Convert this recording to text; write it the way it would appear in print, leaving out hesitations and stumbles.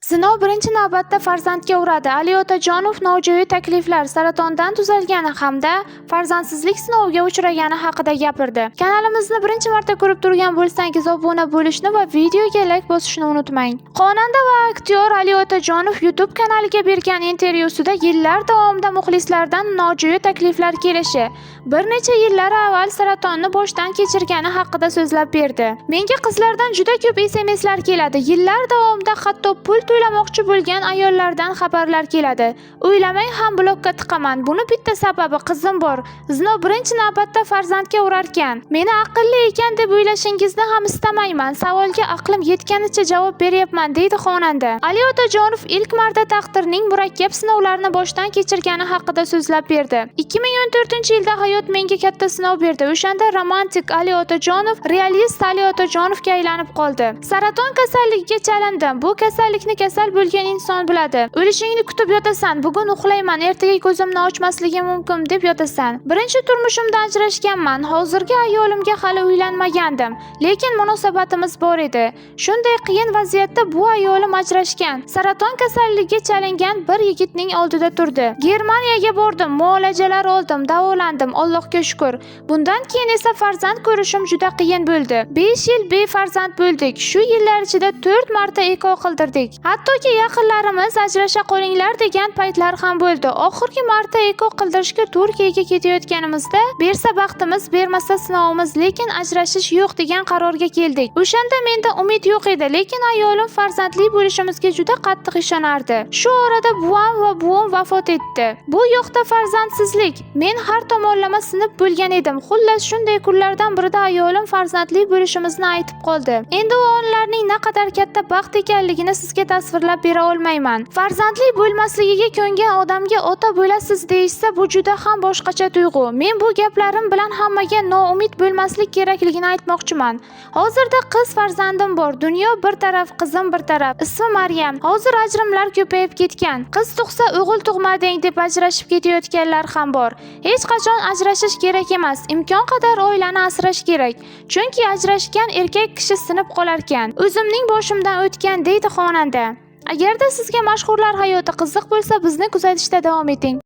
Sinov birinchi navbatda farzandga uradi. Ali Otajonov nojo'ya takliflar, saratondan tuzalgani hamda farzandsizlik sinoviga uchragani haqida gapirdi. Kanalimizni birinchi marta ko'rib turgan bo'lsangiz, obuna bo'lishni va videoga like bosishni unutmang. Xonanda va aktyor Ali Otajonov YouTube kanaliga bergan intervyusida yillar davomida muxlislardan nojo'ya takliflar kelishi, bir necha yillar avval saratonni boshdan kechirgani haqida so'zlab berdi. Menga qizlardan juda ko'p SMS-lar keladi. Yillar davomida hatto pul to'lamoqchi bo'lgan ayollardan xabarlar keladi. O'ylamay ham blokka tiqaman. Buni bitta sababi qizim bor. Sinov birinchi navbatda farzandga urarkan. Meni aqlli ekan deb o'ylashingizni ham istamayman. Savolga aqlim yetganicha javob beryapman, deydi xonanda. Ali Otajonov ilk marta taqdirning murakkab sinovlarini boshdan kechirgani haqida so'zlab berdi. 2014-yilda hayot menga katta sinov berdi. O'shanda romantik Ali Otajonov realist Ali Otajonovga aylanib qoldi. Saraton kasalligiga chalindim. Bu kasallikni kasal bo'lgan inson biladi. O'lishingni kutib yotasan. Bugun uxlayman, ertaga ko'zimni ochmasligim mumkin deb yotasan. Birinchi turmushimda ajrashganman. Hozirgi ayolimga hali uylanmagandim, lekin munosabatimiz bor edi. Shunday qiyin vaziyatda bu ayolim ajrashgan. Saraton kasalligiga chalingan bir yigitning oldida turdi. Germaniyaga bordim, muolajalar oldim, davolandim, Allohga shukr. Bundan keyin esa farzand ko'rishim juda qiyin bo'ldi. 5 yil befarzand bo'ldik. Shu yillar ichida 4 marta eko qildirdik. Hattoki yaqinlarimiz ajrasha qolinglar degan paytlar ham bo'ldi. Oxirgi marta eko qildirishga Turkiyaga ketayotganimizda bersa baxtimiz, bermasa sinovimiz, lekin ajrashish yo'q degan qarorga keldik. O'shanda menda umid yo'q edi, lekin ayolim farzandli bo'lishimizga juda qattiq ishonardi. Shu orada buvam va buvim vafot etdi. Bu yoqda farzandsizlik. Men har tomonlama sinib bo'lgan edim. Xullas shunday kunlardan birida ayolim farzandli bo'lishimizni aytib qoldi. Endi u onlarning naqadar katta baxt ekanligini sizga tasvirlab bera olmayman. Farzandli bo'lmasligiga ko'ngan odamga ota bo'lasiz deyishsa, bu juda ham boshqacha tuyg'u. Men bu gaplarim bilan hammaga noumid bo'lmaslik kerakligini aytmoqchiman. Hozirda qiz farzandim bor. Dunyo bir taraf, qizim bir taraf. Ismi Maryam. Hozir ajrimlar ko'payib ketgan. Qiz tug'sa o'g'il tug'mading deb ajrashib ketayotganlar ham bor. Hech qachon ajrashish kerak emas. Imkon qadar oilani asrash kerak. Chunki ajrashgan erkak kishi sinib qolarkan. O'zimning boshimdan o'tgan, deydi xonanda. Agarda sizga mashhurlar hayoti qiziq bo'lsa, bizni kuzatishda davom eting.